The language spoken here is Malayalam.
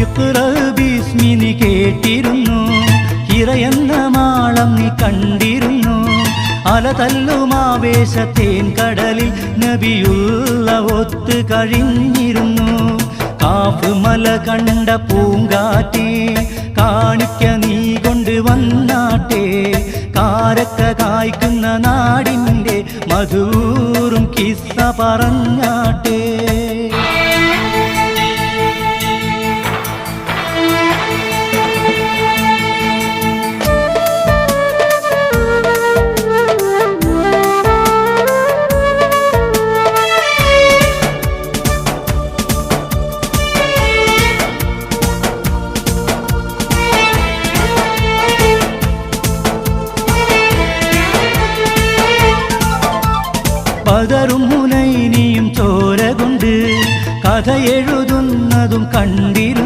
ഇഖ്റ ബിസ്മി നീ കേട്ടിരുന്നു, ഹിറയെന്ന മാളം നീ കണ്ടിരുന്നു. അലതല്ലുമാവേശത്തേൻ കടലിൽ നബിയുള്ള ഒത്തു കഴിഞ്ഞിരുന്നു. കാഫ് മല കണ്ട പൂങ്കാറ്റേ കാണിക്ക നീ കൊണ്ടുവന്നാട്ടെ, കാരക്ക കായ്ക്കുന്ന നാടിൻ്റെ മധുറും കിസ്സ പറഞ്ഞാട്ടെ. ബദറും ഹുനൈനിയും ചോര കൊണ്ട് കഥ